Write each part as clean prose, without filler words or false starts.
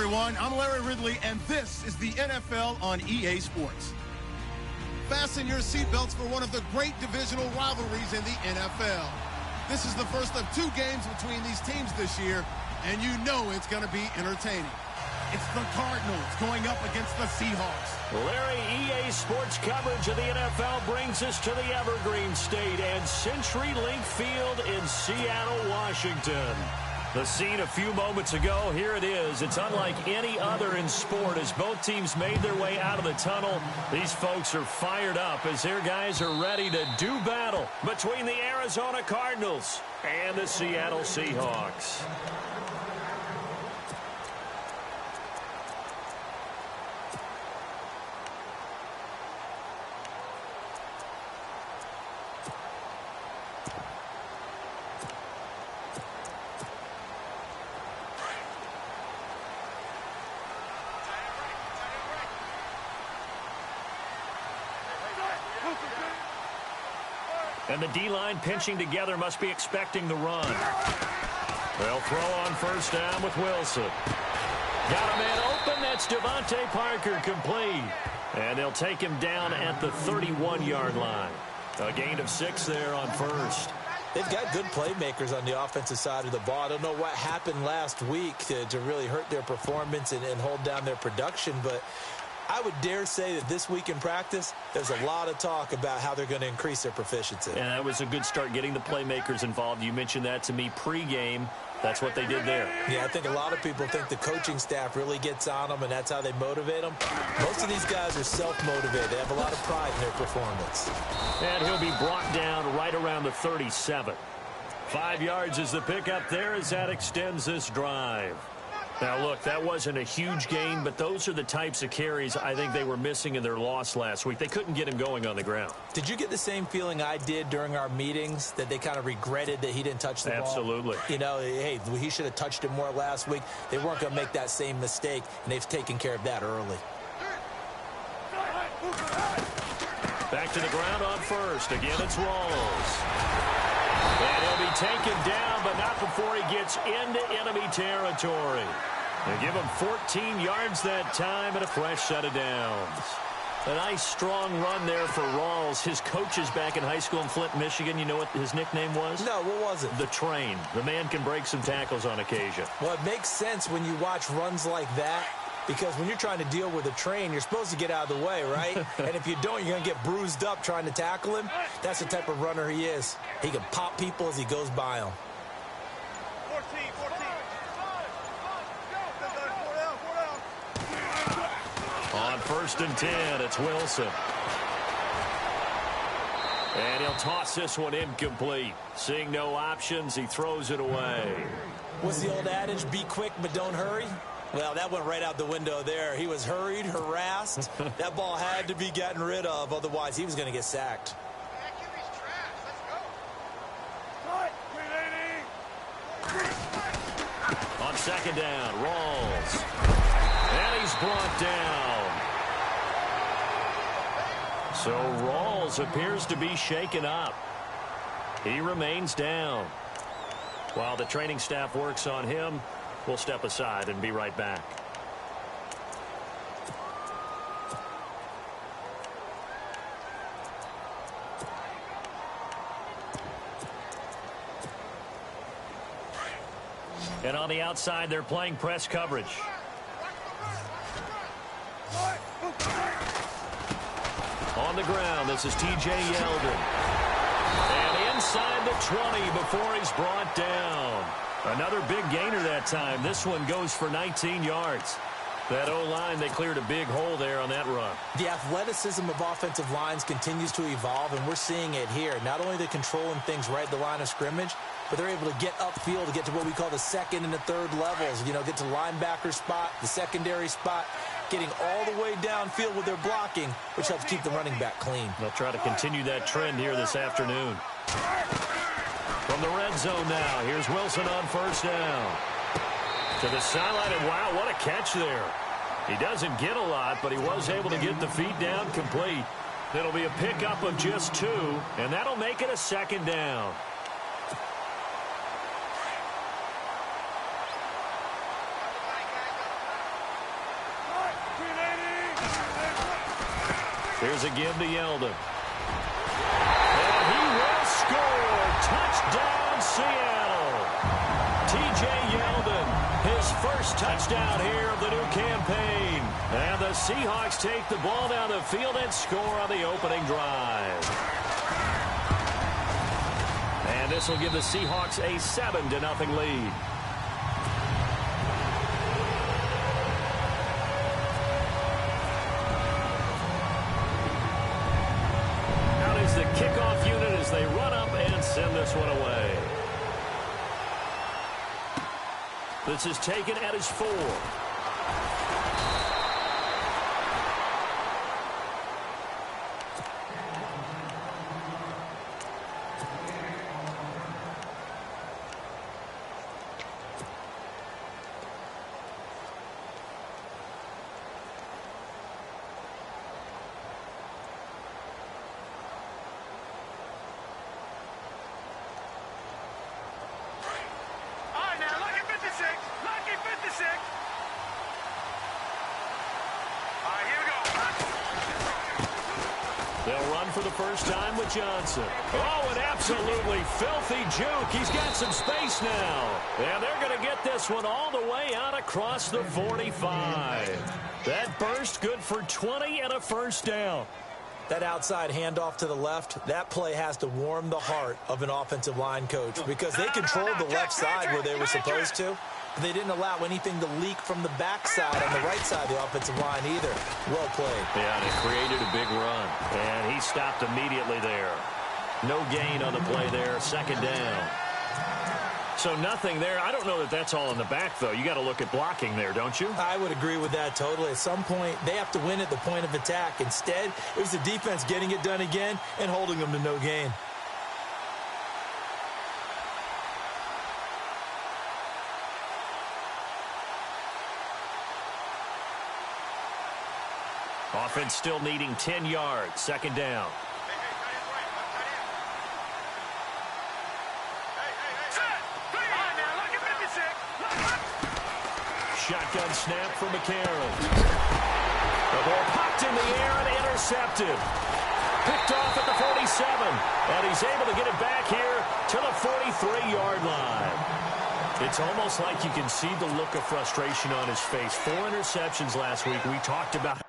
everyone. I'm Larry Ridley, and this is the NFL on EA Sports. Fasten your seatbelts for one of the great divisional rivalries in the NFL. This is the first of 2 games between these teams this year, and you know it's going to be entertaining. It's the Cardinals going up against the Seahawks. Larry, EA Sports coverage of the NFL brings us to the Evergreen State and CenturyLink Field in Seattle, Washington. The scene a few moments ago, here it is. It's unlike any other in sport as both teams made their way out of the tunnel. These folks are fired up as their guys are ready to do battle between the Arizona Cardinals and the Seattle Seahawks. And the D-line pinching together must be expecting the run. They'll throw on first down with Wilson. Got a man open. That's Devontae Parker complete. And they'll take him down at the 31-yard line. A gain of 6 there on first. They've got good playmakers on the offensive side of the ball. I don't know what happened last week to really hurt their performance and hold down their production, but I would dare say that this week in practice, there's a lot of talk about how they're going to increase their proficiency. And that was a good start getting the playmakers involved. You mentioned that to me pregame. That's what they did there. Yeah, I think a lot of people think the coaching staff really gets on them, and that's how they motivate them. Most of these guys are self-motivated. They have a lot of pride in their performance. And he'll be brought down right around the 37. 5 yards is the pickup there as that extends this drive. Now, look, that wasn't a huge gain, but those are the types of carries I think they were missing in their loss last week. They couldn't get him going on the ground. Did you get the same feeling I did during our meetings, that they kind of regretted that he didn't touch the ball? Absolutely. You know, hey, he should have touched it more last week. They weren't going to make that same mistake, and they've taken care of that early. Back to the ground on first. Again, it's Rawls. And he'll be taken down, but not before he gets into enemy territory. They give him 14 yards that time and a fresh set of downs. A nice, strong run there for Rawls. His coaches back in high school in Flint, Michigan, you know what his nickname was? No, what was it? The Train. The man can break some tackles on occasion. Well, it makes sense when you watch runs like that, because when you're trying to deal with a train, you're supposed to get out of the way, right? And if you don't, you're going to get bruised up trying to tackle him. That's the type of runner he is. He can pop people as he goes by them. 14. On first and 10, it's Wilson. And he'll toss this one incomplete. Seeing no options, he throws it away. What's the old adage? Be quick, but don't hurry. Well, that went right out the window there. He was hurried, harassed. That ball had to be gotten rid of. Otherwise, he was going to get sacked. On second down, Rawls. And he's brought down. So Rawls appears to be shaken up. He remains down. While the training staff works on him, we'll step aside and be right back. And on the outside, they're playing press coverage. On the ground, this is T.J. Yeldon. And inside the 20 before he's brought down. Another big gainer that time. This one goes for 19 yards. That O-line, they cleared a big hole there on that run. The athleticism of offensive lines continues to evolve, and we're seeing it here. Not only are they controlling things right at the line of scrimmage, but they're able to get upfield to get to what we call the second and the third levels. You know, get to linebacker spot, the secondary spot, getting all the way downfield with their blocking, which helps keep the running back clean. They'll try to continue that trend here this afternoon. From the red zone now, here's Wilson on first down. To the sideline, and wow, what a catch there. He doesn't get a lot, but he was able to get the feet down complete. It'll be a pickup of just 2, and that'll make it a second down. Here's a give to Yeldon. And he will score. Touchdown, Seattle. T.J. Yeldon, his first touchdown here of the new campaign. And the Seahawks take the ball down the field and score on the opening drive. And this will give the Seahawks a 7-0 lead. Out is the kickoff unit as they run up and send this one away. This is taken at his 4. They'll run for the first time with Johnson. Oh, an absolutely filthy juke. He's got some space now. And they're going to get this one all the way out across the 45. That burst good for 20 and a first down. That outside handoff to the left, that play has to warm the heart of an offensive line coach because they controlled the left side where they were supposed to. They didn't allow anything to leak from the backside on the right side of the offensive line either. Well played. Yeah, and it created a big run. And he stopped immediately there. No gain on the play there. Second down. So nothing there. I don't know that that's all in the back, though. You got to look at blocking there, don't you? I would agree with that totally. At some point, they have to win at the point of attack. Instead, it was the defense getting it done again and holding them to no gain. Offense still needing 10 yards. Second down. Shotgun snap from McCarron. The ball popped in the air and intercepted. Picked off at the 47. And he's able to get it back here to the 43-yard line. It's almost like you can see the look of frustration on his face. 4 interceptions last week. We talked about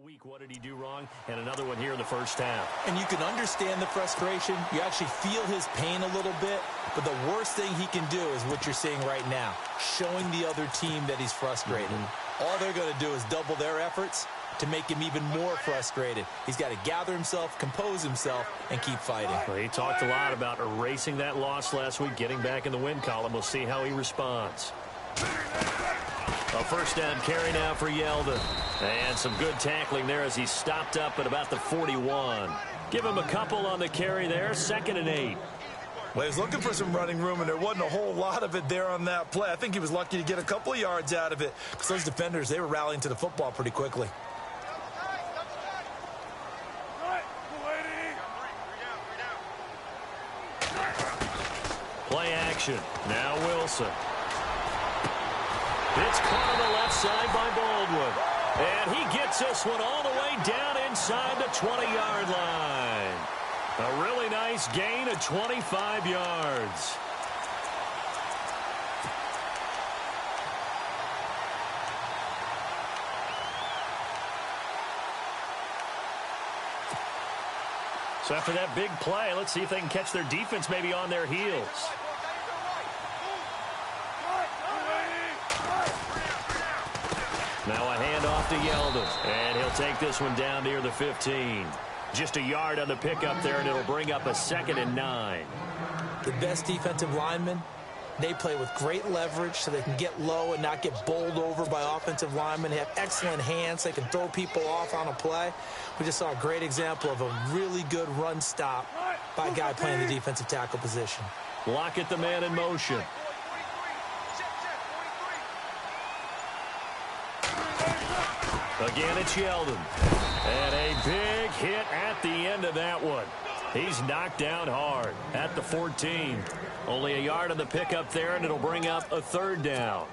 week, what did he do wrong? And another one here in the first half. And you can understand the frustration. You actually feel his pain a little bit. But the worst thing he can do is what you're seeing right now, showing the other team that he's frustrated. All they're going to do is double their efforts to make him even more frustrated. He's got to gather himself, compose himself, and keep fighting. Well, he talked a lot about erasing that loss last week, getting back in the win column. We'll see how he responds. A first down carry now for Yeldon. And some good tackling there as he stopped up at about the 41. Give him a couple on the carry there, 2nd and 8. Well, he was looking for some running room, and there wasn't a whole lot of it there on that play. I think he was lucky to get a couple of yards out of it because those defenders, they were rallying to the football pretty quickly. Play action. Now Wilson. It's caught on the left side by Baldwin. And he gets this one all the way down inside the 20-yard line. A really nice gain of 25 yards. So after that big play, let's see if they can catch their defense maybe on their heels. Now a handoff to Yeldon, and he'll take this one down near the 15. Just a yard on the pickup there, and it'll bring up a 2nd and 9. The best defensive linemen, they play with great leverage so they can get low and not get bowled over by offensive linemen. They have excellent hands. They can throw people off on a play. We just saw a great example of a really good run stop by a guy playing the defensive tackle position. Lockett, the man in motion. Again, it's Yeldon. And a big hit at the end of that one. He's knocked down hard at the 14. Only a yard on the pickup there, and it'll bring up a 3rd down.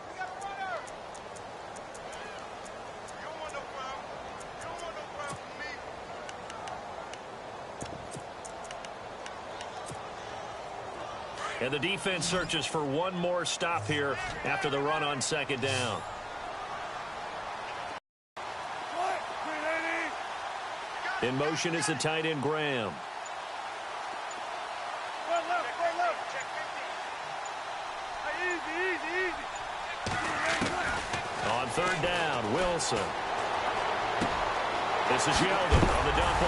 And the defense searches for one more stop here after the run on 2nd down. In motion is the tight end, Graham. On 3rd down, Wilson. This is Yeldon on the dump.